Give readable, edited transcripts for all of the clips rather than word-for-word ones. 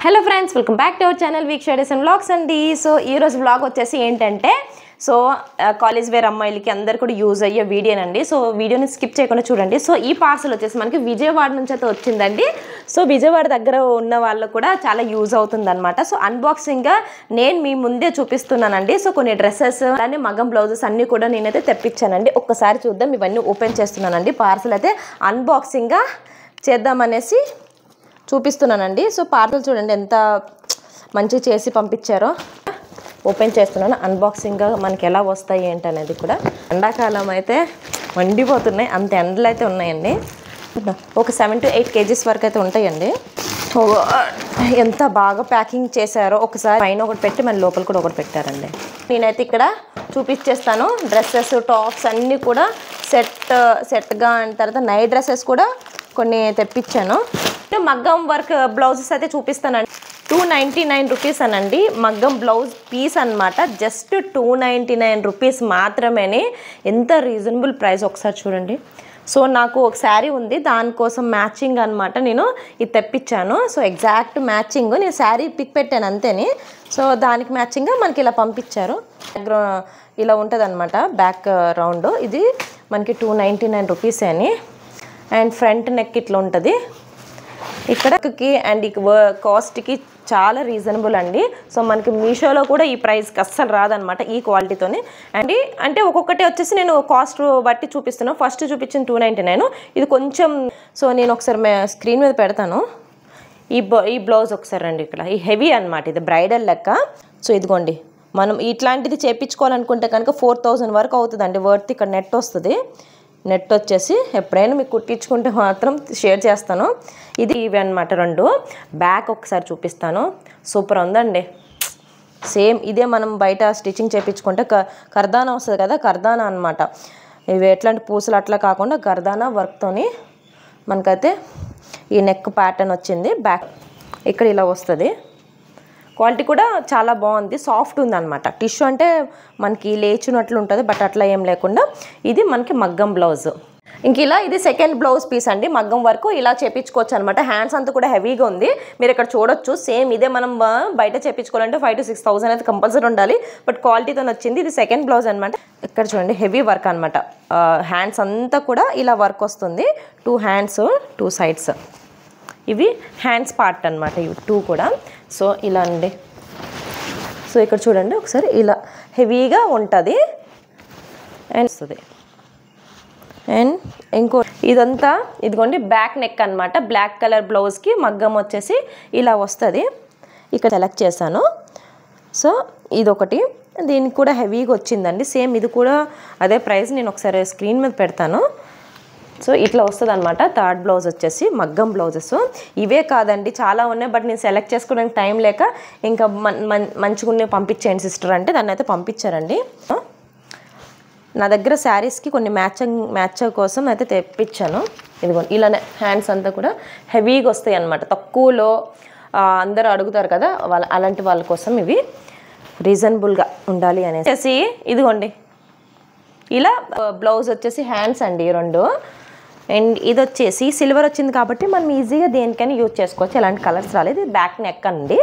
Hello friends, welcome back to our channel week shades and vlogs అండి. So ఈరోజు vlog వచ్చేసి ఏంటంటే college wear అమ్మాయిలకి అందరు కూడా యూజ్ అయ్యే వీడియోనండి. సో వీడియోని స్కిప్ చేయకుండా చూడండి. సో ఈ పార్సల్ వచ్చేసి మనకి విజయవాడ నుంచి అయితే వచ్చిందండి. సో విజయవాడ దగ్గర ఉన్న వాళ్ళకు కూడా చాలా యూజ్ అవుతుంది అనమాట. సో అన్బాక్సింగ్గా నేను మీ ముందే చూపిస్తున్నానండి. సో కొన్ని డ్రెస్సెస్ అలానే మగం బ్లౌజెస్ అన్నీ కూడా నేనైతే తెప్పించానండి. ఒక్కసారి చూద్దాం. ఇవన్నీ ఓపెన్ చేస్తున్నానండి. పార్సల్ అయితే అన్బాక్సింగ్గా చేద్దామనేసి చూపిస్తున్నానండి. సో పార్సల్ చూడండి ఎంత మంచి చేసి పంపించారో. ఓపెన్ చేస్తున్నాను. అన్బాక్సింగ్గా మనకి ఎలా వస్తాయి ఏంటనేది కూడా. ఎండాకాలం అయితే మండిపోతున్నాయి, అంత ఎండలు అయితే ఉన్నాయండి. ఒక 7 to 8 kgs వరకు అయితే ఉంటాయండి. ఎంత బాగా ప్యాకింగ్ చేశారో. ఒకసారి పైన ఒకటి పెట్టి మన లోపల కూడా ఒకటి పెట్టారండి. నేనైతే ఇక్కడ చూపించేస్తాను. డ్రెస్సెస్, టాప్స్ అన్నీ కూడా సెట్గా అయిన తర్వాత నైట్ డ్రెస్సెస్ కూడా కొన్ని తెప్పించాను. మగ్గం వర్క్ బ్లౌజెస్ అయితే చూపిస్తానండి. 299 రూపీస్ అనండి మగ్గం బ్లౌజ్ పీస్ అనమాట. జస్ట్ 299 రూపీస్ మాత్రమే. ఎంత రీజనబుల్ ప్రైస్ ఒకసారి చూడండి. సో నాకు ఒక శారీ ఉంది, దానికోసం మ్యాచింగ్ అనమాట నేను ఇది తెప్పించాను. సో ఎగ్జాక్ట్ మ్యాచింగ్ నేను శారీ పిక్ పెట్టాను అంతేని. సో దానికి మ్యాచింగ్గా మనకి ఇలా పంపించారు. ఇలా ఉంటుంది అనమాట బ్యాక్ రౌండ్. ఇది మనకి 299 రూపీస్ అని. అండ్ ఫ్రంట్ నెక్ ఇట్లా ఉంటుంది. ఇక్కడకి అండ్ కాస్ట్కి చాలా రీజనబుల్ అండి. సో మనకి మీషోలో కూడా ఈ ప్రైస్కి అస్సలు రాదనమాట ఈ క్వాలిటీతోని. అండ్ అంటే ఒక్కొక్కటి వచ్చేసి నేను కాస్ట్ బట్టి చూపిస్తున్నాను. ఫస్ట్ చూపించిన 299. ఇది కొంచెం సో నేను ఒకసారి స్క్రీన్ మీద పెడతాను. ఈ బ్లౌజ్ ఒకసారి రండి. ఇక్కడ ఈ హెవీ అనమాట, ఇది బ్రైడల్ లెక్క. సో ఇదిగోండి, మనం ఇట్లాంటిది చేయించుకోవాలనుకుంటే కనుక 4000 వరకు అవుతుందండి వర్త్. ఇక్కడ నెట్ వస్తుంది. నెట్ వచ్చేసి ఎప్పుడైనా మీకు కుట్టించుకుంటే మాత్రం షేర్ చేస్తాను. ఇది ఇవి అనమాట రెండు. బ్యాక్ ఒకసారి చూపిస్తాను. సూపర్ ఉందండి. సేమ్ ఇదే మనం బయట స్టిచ్చింగ్ చేయించుకుంటే కర్దానా వస్తుంది కదా, కర్దానా అనమాట. ఇవి ఎట్లాంటి పూసలు అట్లా కాకుండా కర్దానా వర్క్తోని మనకైతే ఈ నెక్ ప్యాటర్న్ వచ్చింది. బ్యాక్ ఇక్కడ ఇలా వస్తుంది. క్వాలిటీ కూడా చాలా బాగుంది, సాఫ్ట్ ఉందన్నమాట. టిష్యూ అంటే మనకి లేచినట్లు ఉంటుంది, బట్ అట్లా ఏం లేకుండా ఇది మనకి మగ్గం బ్లౌజ్. ఇంక ఇలా ఇది సెకండ్ బ్లౌజ్ పీస్ అండి. మగ్గం వరకు ఇలా చేపించుకోవచ్చు అనమాట. హ్యాండ్స్ అంతా కూడా హెవీగా ఉంది, మీరు ఇక్కడ చూడొచ్చు. సేమ్ ఇదే మనం బయట చేపించుకోవాలంటే 5,000 to 6,000 అయితే కంపల్సరీ ఉండాలి, బట్ క్వాలిటీతో వచ్చింది. ఇది సెకండ్ బ్లౌజ్ అనమాట. ఇక్కడ చూడండి హెవీ వర్క్ అనమాట. హ్యాండ్స్ అంతా కూడా ఇలా వర్క్ వస్తుంది. 2 హ్యాండ్స్ 2 సైడ్స్. ఇవి హ్యాండ్స్ పార్ట్ అనమాట, ఇవి 2 కూడా. సో ఇలా అండి. సో ఇక్కడ చూడండి ఒకసారి ఇలా హెవీగా ఉంటుంది అండ్ వస్తుంది. అండ్ ఇంకో ఇదంతా ఇదిగోండి బ్యాక్ నెక్ అనమాట. బ్లాక్ కలర్ బ్లౌజ్కి మగ్గం వచ్చేసి ఇలా వస్తుంది. ఇక్కడ సెలెక్ట్ చేశాను. సో ఇదొకటి, దీనికి కూడా హెవీగా వచ్చిందండి. సేమ్ ఇది కూడా అదే ప్రైస్. నేను ఒకసారి స్క్రీన్ మీద పెడతాను. సో ఇట్లా వస్తుంది అనమాట. థర్డ్ బ్లౌజ్ వచ్చేసి మగ్గం బ్లౌజెస్. ఇవే కాదండి, చాలా ఉన్నాయి, బట్ నేను సెలెక్ట్ చేసుకోవడానికి టైం లేక ఇంకా మంచిగా పంపించేయండి సిస్టర్ అంటే దాన్ని అయితే పంపించారండి. నా దగ్గర శారీస్కి కొన్ని మ్యాచ్ కోసం అయితే తెప్పించాను. ఇదిగోండి ఇలానే హ్యాండ్స్ అంతా కూడా హెవీగా వస్తాయి అనమాట. తక్కువలో అందరూ అడుగుతారు కదా, అలాంటి వాళ్ళ కోసం ఇవి రీజనబుల్గా ఉండాలి అనేసి. ఇదిగోండి ఇలా బ్లౌజ్ వచ్చేసి హ్యాండ్స్ అండి 2. అండ్ ఇది వచ్చేసి సిల్వర్ వచ్చింది కాబట్టి మనం ఈజీగా దేనికైనా యూజ్ చేసుకోవచ్చు. ఎలాంటి కలర్స్ రాలేదు. ఇది బ్యాక్ నెక్ అండి.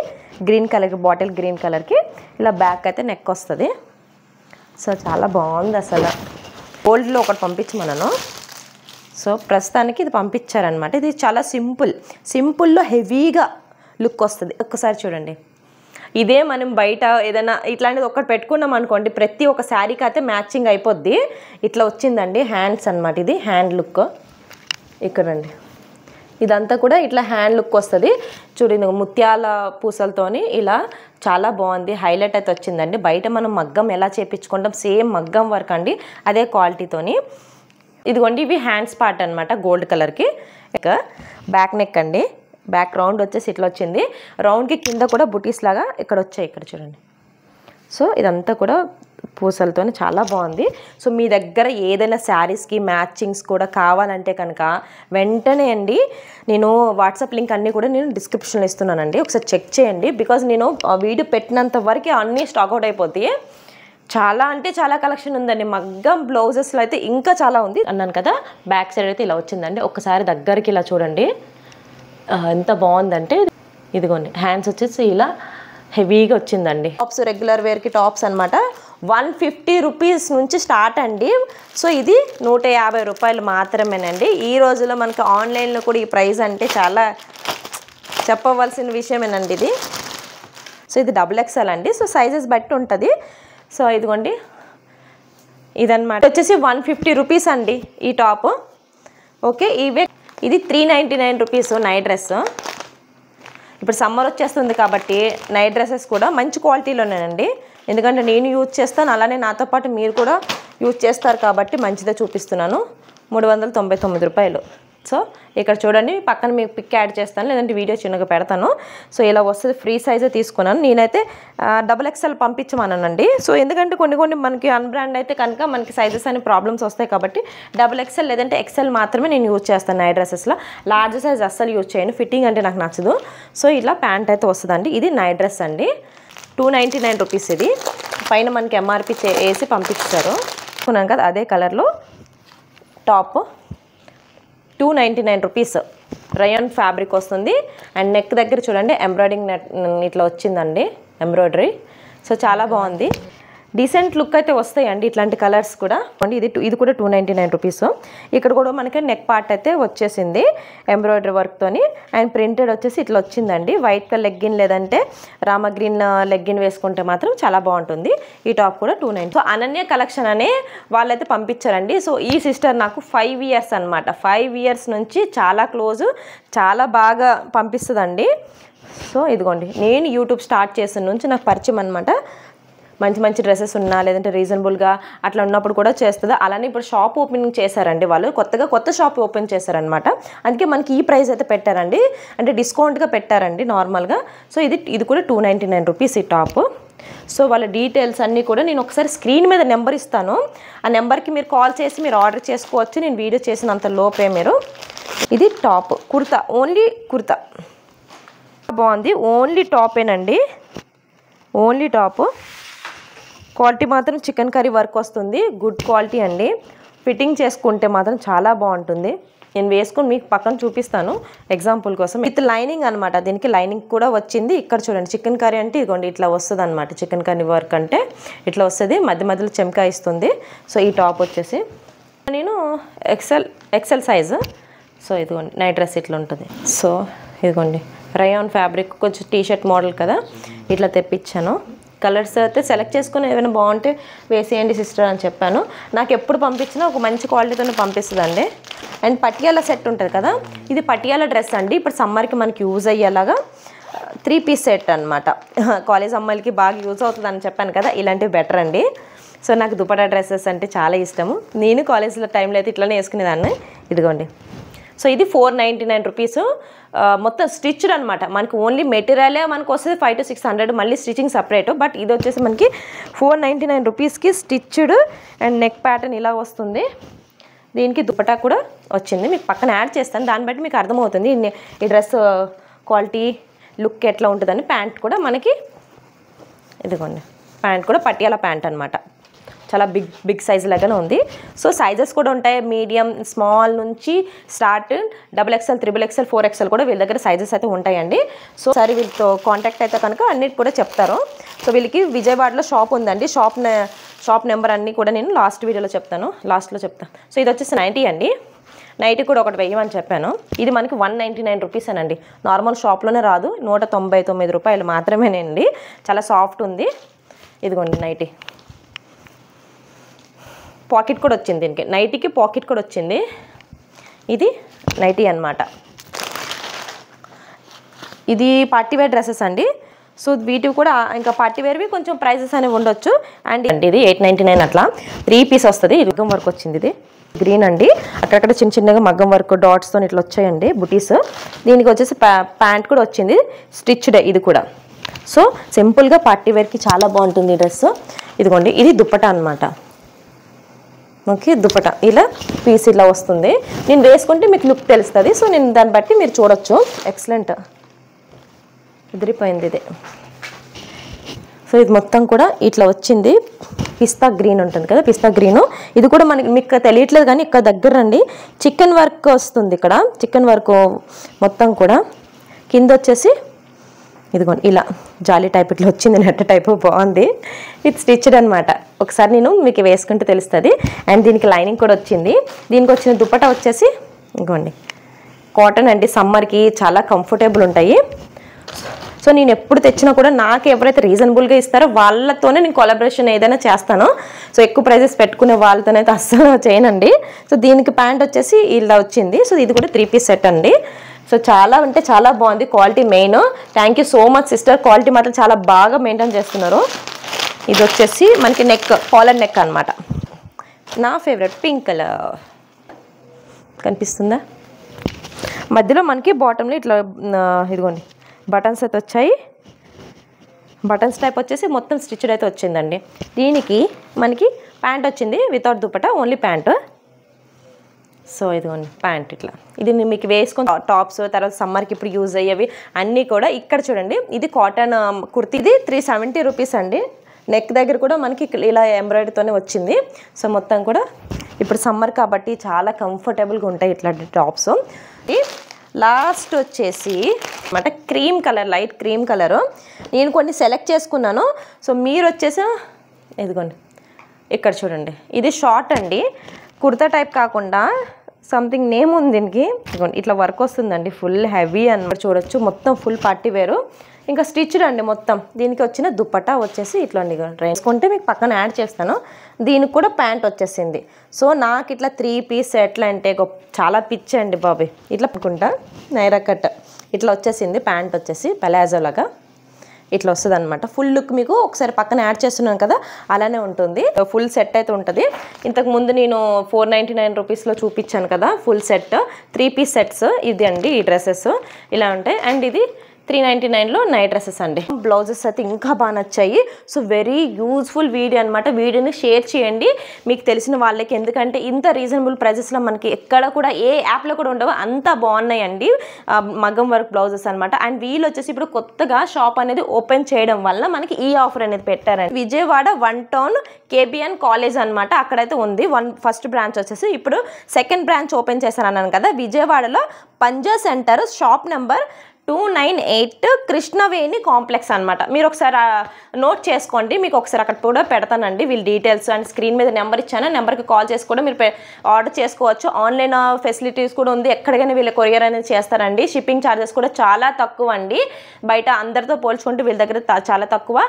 గ్రీన్ కలర్కి, బాటిల్ గ్రీన్ కలర్కి ఇలా బ్యాక్ అయితే నెక్ వస్తుంది. సో చాలా బాగుంది అసలు. గోల్డ్లో ఒకటి పంపించమన్నాను. సో ప్రస్తుతానికి ఇది పంపించారనమాట. ఇది చాలా సింపుల్లో హెవీగా లుక్ వస్తుంది. ఒక్కసారి చూడండి. ఇదే మనం బయట ఏదైనా ఇట్లాంటిది ఒకటి పెట్టుకున్నాం అనుకోండి, ప్రతి ఒక్క శారీకి అయితే మ్యాచింగ్ అయిపోద్ది. ఇట్లా వచ్చిందండి హ్యాండ్స్ అనమాట. ఇది హ్యాండ్ లుక్. ఇక్కడండి ఇదంతా కూడా ఇట్లా హ్యాండ్ లుక్ వస్తుంది. చూడండి ముత్యాల పూసలతోని ఇలా చాలా బాగుంది. హైలైట్ అయితే వచ్చిందండి. బయట మనం మగ్గం ఎలా చేయించుకుంటాం సేమ్ మగ్గం వర్క్ అండి, అదే క్వాలిటీతోని. ఇదిగోండి ఇవి హ్యాండ్స్ పార్ట్ అనమాట గోల్డ్ కలర్కి. ఇక బ్యాక్ నెక్ అండి. బ్యాక్ రౌండ్ వచ్చేసి ఇట్లా వచ్చింది. రౌండ్కి కింద కూడా బుటీస్ లాగా ఇక్కడ వచ్చాయి. ఇక్కడ చూడండి. సో ఇదంతా కూడా పూసలతో చాలా బాగుంది. సో మీ దగ్గర ఏదైనా శారీస్కి మ్యాచింగ్స్ కూడా కావాలంటే కనుక వెంటనే అండి నేను వాట్సాప్ లింక్ అన్నీ కూడా నేను డిస్క్రిప్షన్లో ఇస్తున్నానండి. ఒకసారి చెక్ చేయండి. బికాజ్ నేను వీడియో పెట్టినంత వరకు అన్నీ స్టాక్అవుట్ అయిపోతాయి. చాలా అంటే చాలా కలెక్షన్ ఉందండి. మగ్గం బ్లౌజెస్లో అయితే ఇంకా చాలా ఉంది అన్నాను కదా. బ్యాక్ సైడ్ అయితే ఇలా వచ్చిందండి. ఒకసారి దగ్గరికి ఇలా చూడండి ఎంత బాగుందంటే. ఇదిగోండి హ్యాండ్స్ వచ్చేసి ఇలా హెవీగా వచ్చిందండి. టాప్స్ రెగ్యులర్ వేర్కి టాప్స్ అనమాట. 150 రూపీస్ నుంచి స్టార్ట్ అండి. సో ఇది 150 రూపాయలు మాత్రమేనండి. ఈ రోజులో మనకి ఆన్లైన్లో కూడా ఈ ప్రైస్ అంటే చాలా చెప్పవలసిన విషయమేనండి ఇది. సో ఇది XXL అండి. సో సైజెస్ బట్టి ఉంటుంది. సో ఇదిగోండి ఇదన్నమాట. వచ్చేసి 150 రూపీస్ అండి ఈ టాప్. ఓకే, ఇది 399 రూపీస్ నైట్ డ్రెస్. ఇప్పుడు సమ్మర్ వచ్చేస్తుంది కాబట్టి నైట్ డ్రెస్సెస్ కూడా మంచి క్వాలిటీలోనేనండి. ఎందుకంటే నేను యూజ్ చేస్తాను, అలానే నాతో పాటు మీరు కూడా యూజ్ చేస్తారు కాబట్టి మంచిదే చూపిస్తున్నాను. 399 రూపాయలు. సో ఇక్కడ చూడండి, పక్కన మీకు పిక్ యాడ్ చేస్తాను, లేదంటే వీడియో చిన్నగా పెడతాను. సో ఇలా వస్తుంది. ఫ్రీ సైజే తీసుకున్నాను నేనైతే. XXL పంపించమన్నానండి. సో ఎందుకంటే కొన్ని మనకి అన్బ్రాండ్ అయితే కనుక మనకి సైజెస్ అని ప్రాబ్లమ్స్ వస్తాయి కాబట్టి XXL లేదంటే XL మాత్రమే నేను యూజ్ చేస్తాను నైట్ డ్రెస్సెస్లో. లార్జ్ సైజ్ అస్సలు యూజ్ చేయను, ఫిట్టింగ్ అంటే నాకు నచ్చదు. సో ఇలా ప్యాంట్ అయితే వస్తుందండి. ఇది నైట్ డ్రెస్ అండి. 299 రూపీస్. ఇది పైన మనకి MRP వేసి పంపిస్తారు. అనుకున్నాను కదా, అదే కలర్లో టాప్ 299 రూపీస్. రయాన్ ఫ్యాబ్రిక్ వస్తుంది. అండ్ నెక్ దగ్గర చూడండి ఎంబ్రాయిడింగ్ నెట్ ఇట్లా వచ్చిందండి, ఎంబ్రాయిడరీ. సో చాలా బాగుంది. డీసెంట్ లుక్ అయితే వస్తాయండి ఇట్లాంటి కలర్స్ కూడా. ఇది కూడా 299 రూపీస్. ఇక్కడ కూడా మనకి నెక్ పార్ట్ అయితే వచ్చేసింది ఎంబ్రాయిడరీ వర్క్తోని. అండ్ ప్రింటెడ్ వచ్చేసి ఇట్లా వచ్చిందండి. వైట్ కలర్ లెగ్గిన్ లేదంటే రామ గ్రీన్ లెగ్గిన్ వేసుకుంటే మాత్రం చాలా బాగుంటుంది. ఈ టాప్ కూడా 290. సో అనన్య కలెక్షన్ అనే వాళ్ళైతే పంపించారండి. సో ఈ సిస్టర్ నాకు 5 ఇయర్స్ అనమాట. 5 ఇయర్స్ నుంచి చాలా క్లోజ్, చాలా బాగా పంపిస్తుందండి. సో ఇదిగోండి, నేను యూట్యూబ్ స్టార్ట్ చేసిన నుంచి నాకు పరిచయం అనమాట. మంచి డ్రెస్సెస్ ఉన్నా లేదంటే రీజనబుల్గా అట్లా ఉన్నప్పుడు కూడా చేస్తుంది. అలానే ఇప్పుడు షాప్ ఓపెనింగ్ చేశారండి వాళ్ళు, కొత్త షాప్ ఓపెన్ చేశారనమాట. అందుకే మనకి ఈ ప్రైస్ అయితే పెట్టారండి, అంటే డిస్కౌంట్గా పెట్టారండి నార్మల్గా. సో ఇది కూడా 299 రూపీస్ ఈ టాప్. సో వాళ్ళ డీటెయిల్స్ అన్నీ కూడా నేను ఒకసారి స్క్రీన్ మీద నెంబర్ ఇస్తాను. ఆ నెంబర్కి మీరు కాల్ చేసి మీరు ఆర్డర్ చేసుకోవచ్చు. నేను వీడియో చేసినంత లోపే మీరు. ఇది టాప్ కుర్తా, ఓన్లీ కుర్తా బాగుంది. ఓన్లీ టాపేనండి, ఓన్లీ టాప్. క్వాలిటీ మాత్రం చికెన్ కర్రీ వర్క్ వస్తుంది, గుడ్ క్వాలిటీ అండి. ఫిట్టింగ్ చేసుకుంటే మాత్రం చాలా బాగుంటుంది. నేను వేసుకొని మీకు పక్కన చూపిస్తాను ఎగ్జాంపుల్ కోసం. విత్ లైనింగ్ అనమాట. దీనికి లైనింగ్ కూడా వచ్చింది. ఇక్కడ చూడండి, చికెన్ కర్రీ అంటే ఇదిగోండి ఇట్లా వస్తుంది అనమాట. చికెన్ కర్రీ వర్క్ అంటే ఇట్లా వస్తుంది, మధ్యలో చెంకా ఇస్తుంది. సో ఈ టాప్ వచ్చేసి నేను ఎక్సెల్ సైజు. సో ఇదిగోండి నైట్ డ్రెస్ ఇట్లా ఉంటుంది. సో ఇదిగోండి రయాన్ ఫ్యాబ్రిక్, కొంచెం టీషర్ట్ మోడల్ కదా, ఇట్లా తెప్పించాను. కలర్స్ అయితే సెలెక్ట్ చేసుకుని ఏమైనా బాగుంటే వేసేయండి సిస్టర్ అని చెప్పాను. నాకు ఎప్పుడు పంపించినా ఒక మంచి క్వాలిటీతోనే పంపిస్తుందండి. అండ్ పటియాలా సెట్ ఉంటుంది కదా, ఇది పటియాలా డ్రెస్ అండి. ఇప్పుడు సమ్మర్కి మనకి యూజ్ అయ్యేలాగా 3 పీస్ సెట్ అనమాట. కాలేజ్ అమ్మాయిలకి బాగా యూజ్ అవుతుంది అని చెప్పాను కదా, ఇలాంటివి బెటర్ అండి. సో నాకు దుపట్టా డ్రెస్సెస్ అంటే చాలా ఇష్టము. నేను కాలేజ్లో టైంలో అయితే ఇట్లానే వేసుకునేదాన్ని. ఇదిగోండి. సో ఇది 499 రూపీస్. మొత్తం స్టిచ్డ్ అనమాట. మనకి ఓన్లీ మెటీరియలే మనకు వస్తుంది 500 to 600, మళ్ళీ స్టిచ్చింగ్ సపరేట్. బట్ ఇది వచ్చేసి మనకి 499 రూపీస్కి స్టిచ్డ్ అండ్ నెక్ ప్యాటర్న్ ఇలా వస్తుంది. దీనికి దుపట్టా కూడా వచ్చింది, మీకు పక్కన యాడ్ చేస్తాను. దాన్ని బట్టి మీకు అర్థమవుతుంది ఈ డ్రెస్ క్వాలిటీ లుక్ ఎట్లా ఉంటుందని. ప్యాంట్ కూడా మనకి ఇదిగోండి, ప్యాంట్ కూడా పటియాలా ప్యాంట్ అనమాట. చాలా బిగ్ సైజ్ లాగానే ఉంది. సో సైజెస్ కూడా ఉంటాయి, మీడియం స్మాల్ నుంచి స్టార్ట్ XXL, XXL, 4XL కూడా వీళ్ళ దగ్గర సైజెస్ అయితే ఉంటాయండి. సో సరే వీళ్ళతో కాంటాక్ట్ అయితే కనుక అన్నిటి కూడా చెప్తారు. సో వీళ్ళకి విజయవాడలో షాప్ ఉందండి. షాప్ నెంబర్ అన్నీ కూడా నేను లాస్ట్ వీడియోలో చెప్తాను, లాస్ట్లో చెప్తాను. సో ఇది వచ్చేసి 90 అండి. 90 కూడా ఒకటి వేయమని చెప్పాను. ఇది మనకి 199 రూపీస్ అనండి. నార్మల్ షాప్లోనే రాదు, 199 రూపాయలు మాత్రమేనండి. చాలా సాఫ్ట్ ఉంది. ఇదిగోండి నైటీ, పాకెట్ కూడా వచ్చింది దీనికి. నైటీకి పాకెట్ కూడా వచ్చింది. ఇది నైటీ అనమాట. ఇది పార్టీ వేర్ డ్రెస్సెస్ అండి. సో వీటివి కూడా ఇంకా పార్టీ వేర్వి కొంచెం ప్రైజెస్ అనేవి ఉండొచ్చు. అండ్ ఇది 899 అట్లా 3 పీస్ వస్తుంది. మగ్గం వర్క్ వచ్చింది. ఇది గ్రీన్ అండి. అక్కడక్కడ చిన్నగా మగ్గం వర్క్ డాట్స్తో ఇట్లా వచ్చాయండి బుటీస్. దీనికి వచ్చేసి ప్యాంట్ కూడా వచ్చింది, స్టిచ్డ్ ఇది కూడా. సో సింపుల్గా పార్టీ వేర్కి చాలా బాగుంటుంది ఈ డ్రెస్. ఇదిగోండి, ఇది దుపట్టా అనమాట. ఓకే, దుపట్టా ఇలా పీస్ ఇలా వస్తుంది. నేను వేసుకుంటే మీకు లుక్ తెలుస్తుంది. సో నేను దాన్ని బట్టి మీరు చూడొచ్చు. ఎక్సలెంట్, ఎదిరిపోయింది ఇది. సో ఇది మొత్తం కూడా ఇట్లా వచ్చింది. పిస్తా గ్రీన్ ఉంటుంది కదా, పిస్తా గ్రీను. ఇది కూడా మీకు తెలియట్లేదు కానీ ఇక్కడ దగ్గర రండి, చికెన్ వర్క్ వస్తుంది. ఇక్కడ చికెన్ వర్క్ మొత్తం కూడా కింద వచ్చేసి ఇదిగోండి ఇలా జాలీ టైప్ ఇట్లా వచ్చింది, నెట్ టైపు బాగుంది. ఇది స్టిచ్డ్ అనమాట. ఒకసారి నేను మీకు వేసుకుంటే తెలుస్తుంది. అండ్ దీనికి లైనింగ్ కూడా వచ్చింది. దీనికి వచ్చిన దుపట్టా వచ్చేసి ఇదిగోండి కాటన్ అండి. సమ్మర్కి చాలా కంఫర్టబుల్ ఉంటాయి. సో నేను ఎప్పుడు తెచ్చినా కూడా నాకు ఎవరైతే రీజనబుల్గా ఇస్తారో వాళ్ళతోనే నేను కొలాబరేషన్ ఏదైనా చేస్తాను. సో ఎక్కువ ప్రైజెస్ పెట్టుకునే వాళ్ళతోనైతే అస్సలు చేయనండి. సో దీనికి ప్యాంట్ వచ్చేసి ఇలా వచ్చింది. సో ఇది కూడా 3 పీస్ సెట్ అండి. సో చాలా అంటే చాలా బాగుంది. Quality main. Thank you so much sister. Quality మాత్రం చాలా బాగా మెయింటైన్ చేస్తున్నారు. ఇది వచ్చేసి మనకి నెక్, కాలర్ నెక్ అనమాట. నా ఫేవరెట్ పింక్ కలర్ కనిపిస్తుందా? మధ్యలో మనకి బాటంలో ఇట్లా ఇదిగోండి బటన్స్ అయితే వచ్చాయి. బటన్స్ టైప్ వచ్చేసి మొత్తం స్టిచ్డ్ అయితే వచ్చిందండి. దీనికి మనకి ప్యాంట్ వచ్చింది without dupatta, only pant. So ఇదిగోండి ప్యాంట్ ఇట్లా. ఇది మీకు వేసుకొని టాప్స్, తర్వాత సమ్మర్కి ఇప్పుడు యూజ్ అయ్యేవి అన్నీ కూడా ఇక్కడ చూడండి. ఇది కాటన్ కుర్తీ. ఇది 370 రూపీస్ అండి. నెక్ దగ్గర కూడా మనకి ఇలా ఎంబ్రాయిడరీతోనే వచ్చింది. సో మొత్తం కూడా ఇప్పుడు సమ్మర్ కాబట్టి చాలా కంఫర్టబుల్గా ఉంటాయి ఇట్లాంటి టాప్స్. లాస్ట్ వచ్చేసి అన్నమాట cream colour, light cream colour. నేను కొన్ని సెలెక్ట్ చేసుకున్నాను. సో మీరు వచ్చేసి ఇదిగోండి ఇక్కడ చూడండి. ఇది షార్ట్ అండి, కుర్తా టైప్ కాకుండా సంథింగ్ నేమ్ ఉంది దీనికి. ఇదిగోండి ఇట్లా వర్క్ వస్తుందండి. ఫుల్ హెవీ అన్నమాట. చూడొచ్చు మొత్తం ఫుల్ పార్టీ వేరు. ఇంకా స్టిచ్డ్ అండి మొత్తం. దీనికి వచ్చిన దుపట్టా వచ్చేసి ఇట్లా అండి. వేసుకుంటే మీకు పక్కన యాడ్ చేస్తాను. దీనికి కూడా ప్యాంట్ వచ్చేసింది. సో నాకు ఇట్లా 3 పీస్ ఎట్లా అంటే చాలా పిచ్చి అండి బాబీ. ఇట్లా పట్టుకుంటా నైరా కట్ ఇట్లా వచ్చేసింది. ప్యాంట్ వచ్చేసి పలాజో లాగా ఇట్లా వస్తుంది అనమాట. ఫుల్ లుక్ మీకు ఒకసారి పక్కన యాడ్ చేస్తున్నాను కదా, అలానే ఉంటుంది. ఫుల్ సెట్ అయితే ఉంటుంది. ఇంతకుముందు నేను 499 రూపీస్లో చూపించాను కదా ఫుల్ సెట్, 3 పీస్ సెట్స్. ఇది అండి ఈ డ్రెస్సెస్ ఇలా ఉంటాయి. అండ్ ఇది 399లో నైట్ డ్రెస్సెస్ అండి. బ్లౌజెస్ అయితే ఇంకా బాగా నచ్చాయి. సో వెరీ యూజ్ఫుల్ వీడియో అనమాట. వీడియోని షేర్ చేయండి మీకు తెలిసిన వాళ్ళకి. ఎందుకంటే ఇంత రీజనబుల్ ప్రైజెస్లో మనకి ఎక్కడ కూడా ఏ యాప్లో కూడా ఉండవు, అంత బాగున్నాయండి మగ్గం వర్క్ బ్లౌజెస్ అనమాట. అండ్ వీళ్ళు వచ్చేసి ఇప్పుడు కొత్తగా షాప్ అనేది ఓపెన్ చేయడం వల్ల మనకి ఈ ఆఫర్ అనేది పెట్టారండి. విజయవాడ 1 టౌన్ KBN కాలేజ్ అనమాట, అక్కడైతే ఉంది. ఫస్ట్ బ్రాంచ్ వచ్చేసి ఇప్పుడు సెకండ్ బ్రాంచ్ ఓపెన్ చేశారన్నాను కదా విజయవాడలో. Panja center, shop number 298 Krishnaveni complex అనమాట. మీరు ఒకసారి నోట్ చేసుకోండి. మీకు ఒకసారి అక్కడ కూడా పెడతానండి వీళ్ళ డీటెయిల్స్. అండ్ స్క్రీన్ మీద నెంబర్ ఇచ్చాను. నెంబర్కి కాల్ చేసి కూడా మీరు ఆర్డర్ చేసుకోవచ్చు. ఆన్లైన్ ఫెసిలిటీస్ కూడా ఉంది. ఎక్కడికైనా వీళ్ళ కొరియర్ అనేది చేస్తారండి. షిప్పింగ్ ఛార్జెస్ కూడా చాలా తక్కువ అండి. బయట అందరితో పోల్చుకుంటే వీళ్ళ దగ్గర చాలా తక్కువ.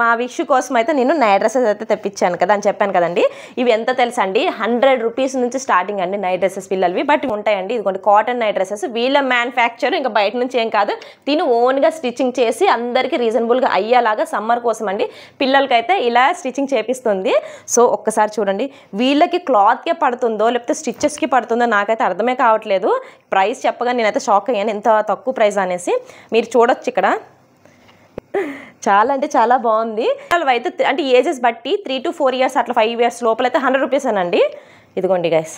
మా విషు కోసం అయితే నేను నైట్ డ్రెస్సెస్ అయితే తెప్పించాను కదా అని చెప్పాను కదండి. ఇవి ఎంత తెలుసా అండి? 100 రూపీస్ నుంచి స్టార్టింగ్ అండి నైట్ డ్రెస్సెస్ పిల్లలవి. బట్ ఉంటాయండి. ఇదిగోండి కాటన్ నైట్ డ్రెస్సెస్. వీళ్ళ మ్యానుఫ్యాక్చర్, ఇంకా బయట నుంచి ఏం కాదు. తిను ఓన్గా స్టిచ్చింగ్ చేసి అందరికీ రీజనబుల్గా అయ్యేలాగా సమ్మర్ కోసం అండి పిల్లలకైతే ఇలా స్టిచ్చింగ్ చేపిస్తుంది. సో ఒక్కసారి చూడండి. వీళ్ళకి క్లాత్కే పడుతుందో లేకపోతే స్టిచ్చెస్కి పడుతుందో నాకైతే అర్థమే కావట్లేదు. ప్రైస్ చెప్పగా నేనైతే షాక్ అయ్యాను, ఎంత తక్కువ ప్రైస్ అనేసి. మీరు చూడొచ్చు ఇక్కడ చాలా అంటే చాలా బాగుంది. అయితే అంటే ఏజెస్ బట్టి 3 to 4 years అట్లా 5 years లోపలైతే 100 రూపీస్ అనండి. ఇదిగోండి గైస్.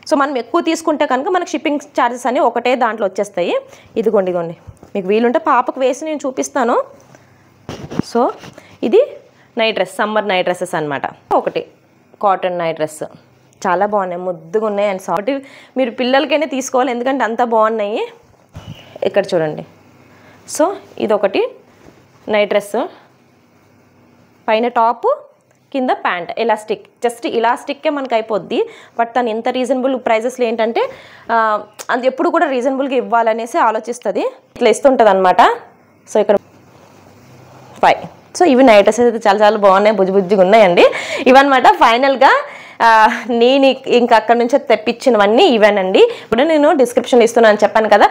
సో మనం ఎక్కువ తీసుకుంటే కనుక మనకు షిప్పింగ్ ఛార్జెస్ అని ఒకటే దాంట్లో వచ్చేస్తాయి. ఇదిగోండి మీకు వీలుంటే పాపకు వేసి నేను చూపిస్తాను. సో ఇది night dress, summer night dresses అనమాట. ఒకటి కాటన్ నైట్ డ్రెస్ చాలా బాగున్నాయి, ముద్దుగా ఉన్నాయి. And soft. మీరు పిల్లలకైనా తీసుకోవాలి ఎందుకంటే అంత బాగున్నాయి. ఇక్కడ చూడండి. సో ఇదొకటి నైట్ డ్రెస్, పైన టాపు, కింద ప్యాంట్, ఎలాస్టిక్. జస్ట్ ఇలాస్టిక్కే మనకు అయిపోద్ది. బట్ తను ఇంత రీజనబుల్ ప్రైజెస్లో ఏంటంటే అది ఎప్పుడు కూడా రీజనబుల్గా ఇవ్వాలనేసి ఆలోచిస్తుంది. ఇట్లా ఇస్తుంటుంది అనమాట. సో ఇక్కడ 5. సో ఇవి నైట్ డ్రెస్సెస్ అయితే చాలా చాలా బాగున్నాయి, బుజ్జిగా ఉన్నాయండి. ఇవన్నమాట ఫైనల్గా నేను ఇంకా అక్కడ నుంచి తెప్పించినవన్నీ ఇవేనండి. ఇప్పుడు నేను డిస్క్రిప్షన్లో ఇస్తున్నాను చెప్పాను కదా,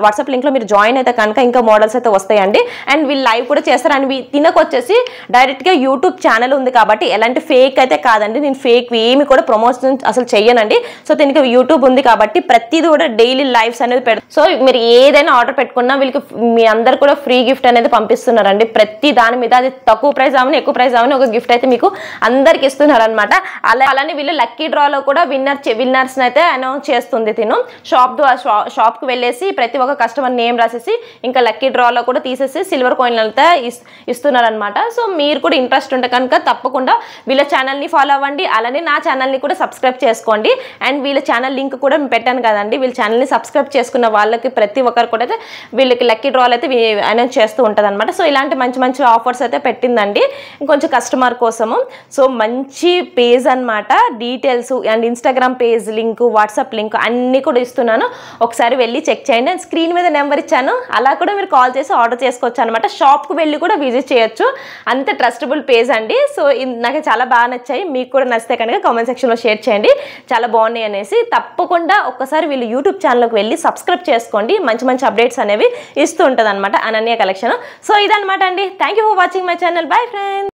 వాట్సాప్ లింక్లో మీరు జాయిన్ అయితే కనుక ఇంకా మోడల్స్ అయితే వస్తాయండి. అండ్ వీళ్ళు లైవ్ కూడా చేస్తారు. అండ్ తినకొచ్చేసి డైరెక్ట్గా యూట్యూబ్ ఛానల్ ఉంది కాబట్టి ఎలాంటి ఫేక్ అయితే కాదండి. నేను ఫేక్ ఏమి కూడా ప్రమోషన్ అసలు చెయ్యనండి. సో దీనికి యూట్యూబ్ ఉంది కాబట్టి ప్రతిదీ కూడా డైలీ లైవ్స్ అనేది పెడతారు. సో మీరు ఏదైనా ఆర్డర్ పెట్టుకున్నా వీళ్ళకి మీ అందరు కూడా ఫ్రీ గిఫ్ట్ అనేది పంపిస్తున్నారండి. ప్రతి దాని మీద అది తక్కువ ప్రైస్ అవని ఎక్కువ ప్రైస్ అవని ఒక గిఫ్ట్ అయితే మీకు అందరికి ఇస్తున్నారు అనమాట. అలా అలానే వీళ్ళు లక్కీ డ్రాలో కూడా విన్నర్స్ని అయితే అనౌన్స్ చేస్తుంది తిను. షాప్కి వెళ్ళేసి ప్రతి ఒక్క కస్టమర్ నేమ్ రాసేసి ఇంకా లక్కీ డ్రాలో కూడా తీసేసి సిల్వర్ కాయిన్ అయితే ఇస్తున్నారు అనమాట. సో మీరు కూడా ఇంట్రెస్ట్ ఉంటే కనుక తప్పకుండా వీళ్ళ ఛానల్ని ఫాలో అవ్వండి. అలానే నా ఛానల్ని కూడా సబ్స్క్రైబ్ చేసుకోండి. అండ్ వీళ్ళ ఛానల్ లింక్ కూడా పెట్టాను కదండి, వీళ్ళ ఛానల్ని సబ్స్క్రైబ్ చేసుకున్న వాళ్ళకి ప్రతి ఒక్కరు కూడా అయితే వీళ్ళకి లక్కీ డ్రాలు అయితే అనౌన్స్ చేస్తూ ఉంటుంది అనమాట. సో ఇలాంటి మంచి మంచి ఆఫర్స్ అయితే పెట్టిందండి ఇంకొంచెం కస్టమర్ కోసము. సో మంచి పేజ్ అనమాట, details and Instagram page link, WhatsApp link అన్నీ కూడా ఇస్తున్నాను. ఒకసారి వెళ్ళి చెక్ చేయండి. అండ్ స్క్రీన్ మీద నెంబర్ ఇచ్చాను, అలా కూడా మీరు కాల్ చేసి ఆర్డర్ చేసుకోవచ్చు అనమాట. షాప్కి వెళ్ళి కూడా విజిట్ చేయొచ్చు, అంత ట్రస్టబుల్ పేజ్ అండి. సో నాకు చాలా బాగా నచ్చాయి. మీకు కూడా నచ్చితే కనుక కామెంట్ సెక్షన్లో షేర్ చేయండి చాలా బాగున్నాయి అనేసి. తప్పకుండా ఒక్కసారి వీళ్ళు యూట్యూబ్ ఛానల్కి వెళ్ళి సబ్స్క్రైబ్ చేసుకోండి, మంచి మంచి అప్డేట్స్ అనేవి ఇస్తూ ఉంటుంది అనమాట అనన్య కలెక్షన్. సో ఇదనమాట అండి. Thank you for watching my channel. Bye friends.